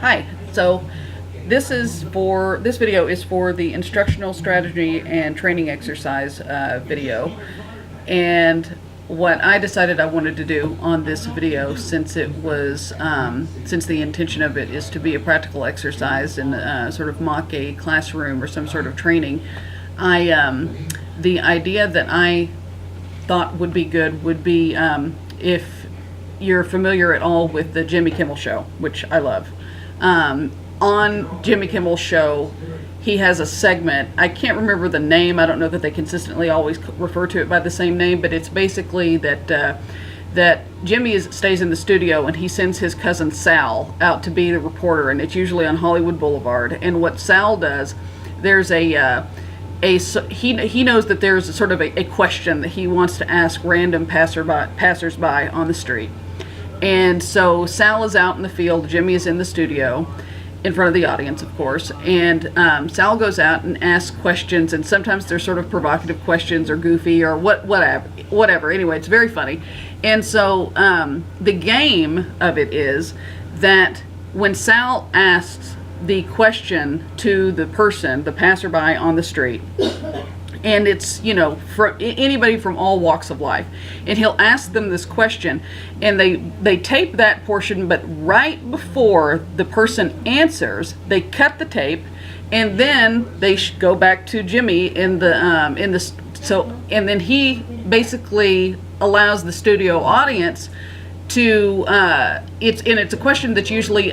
Hi. So this video is for the instructional strategy and training exercise video, and what I decided I wanted to do on this video, since it was since the intention of it is to be a practical exercise and sort of mock a classroom or some sort of training, the idea that I thought would be good would be if you're familiar at all with the Jimmy Kimmel Show, which I love. On Jimmy Kimmel's show, he has a segment. I can't remember the name. I don't know that they consistently always refer to it by the same name, but it's basically that Jimmy stays in the studio and he sends his cousin Sal out to be the reporter, and it's usually on Hollywood Boulevard. And what Sal does, there's he knows that there's sort of a question that he wants to ask random passersby on the street. And so Sal is out in the field, Jimmy is in the studio, in front of the audience, of course, and Sal goes out and asks questions, and sometimes they're sort of provocative questions or goofy or whatever. Anyway, it's very funny. And so the game of it is that when Sal asks the question to the person, the passerby on the street, and it's, for anybody from all walks of life, and he'll ask them this question, and they tape that portion, but right before the person answers, they cut the tape, and then they go back to Jimmy and then he basically allows the studio audience to it's a question that's usually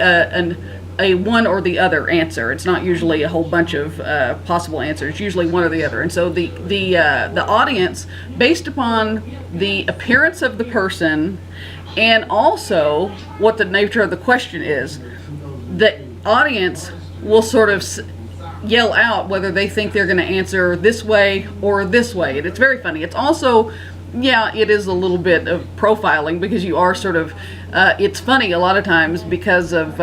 a one or the other answer. It's not usually a whole bunch of possible answers. Usually one or the other. And so the audience, based upon the appearance of the person and also what the nature of the question is, the audience will sort of yell out whether they think they're going to answer this way or this way. And it's very funny. It's also, it is a little bit of profiling, because you are sort of, it's funny a lot of times because of,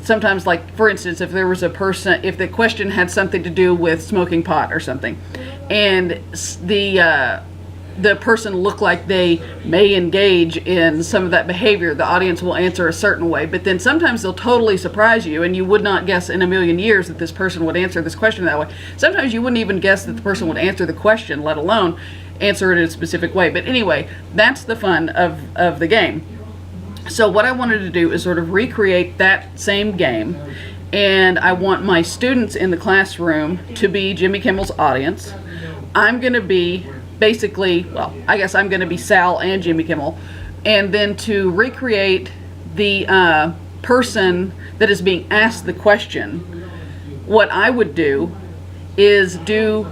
sometimes, like, for instance, if there was a person, if the question had something to do with smoking pot or something, and the person looked like they may engage in some of that behavior, the audience will answer a certain way. But then sometimes they'll totally surprise you, and you would not guess in a million years that this person would answer this question that way. Sometimes you wouldn't even guess that the person would answer the question, let alone answer it in a specific way. But anyway, that's the fun of the game. So what I wanted to do is sort of recreate that same game, and I want my students in the classroom to be Jimmy Kimmel's audience. I'm going to be basically, I guess I'm going to be Sal and Jimmy Kimmel, and then to recreate the person that is being asked the question, what I would do is do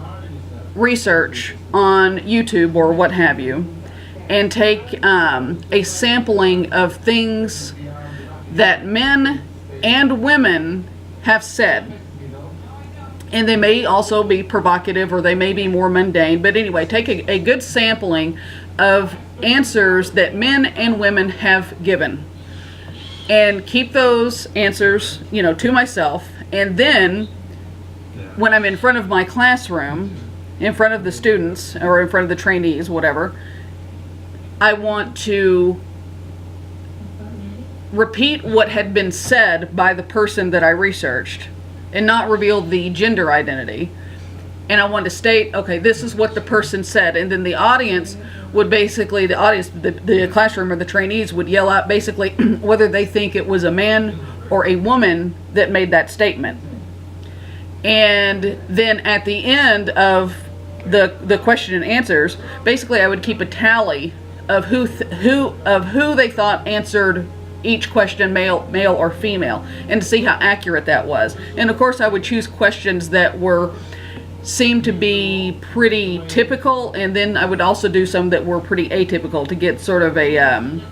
research on YouTube or what have you, and take a sampling of things that men and women have said. And they may also be provocative, or they may be more mundane, but anyway, take a good sampling of answers that men and women have given, and keep those answers, to myself. And then when I'm in front of my classroom, in front of the students or in front of the trainees, whatever, I want to repeat what had been said by the person that I researched and not reveal the gender identity. And I want to state, okay, this is what the person said. And then the audience would basically, the classroom or the trainees would yell out basically whether they think it was a man or a woman that made that statement. And then at the end of the question and answers, basically I would keep a tally of who they thought answered each question, male or female, and to see how accurate that was. And of course I would choose questions that seemed to be pretty typical, and then I would also do some that were pretty atypical to get sort of a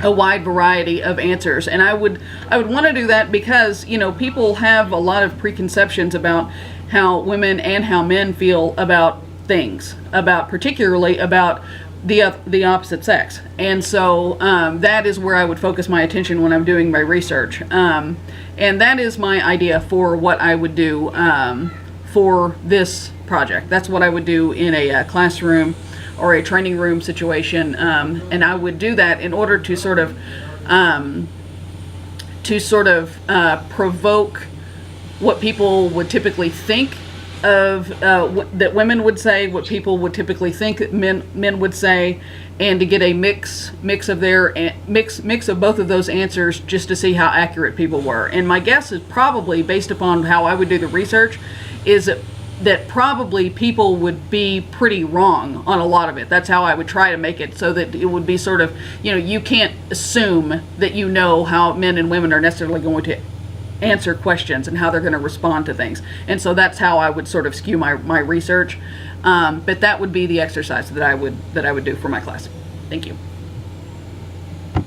wide variety of answers. And I would want to do that because people have a lot of preconceptions about how women and how men feel about things, particularly about the opposite sex. And so that is where I would focus my attention when I'm doing my research, and that is my idea for what I would do for this project. That's what I would do in a classroom or a training room situation, and I would do that in order to sort of to sort of provoke what people would typically think of that women would say, what people would typically think that men would say, and to get a mix of both of those answers, just to see how accurate people were. And my guess is probably, based upon how I would do the research, is that probably people would be pretty wrong on a lot of it. That's how I would try to make it, so that it would be sort of, you can't assume that you know how men and women are necessarily going to answer questions and how they're going to respond to things. And so that's how I would sort of skew my research. But that would be the exercise that I would do for my class. Thank you.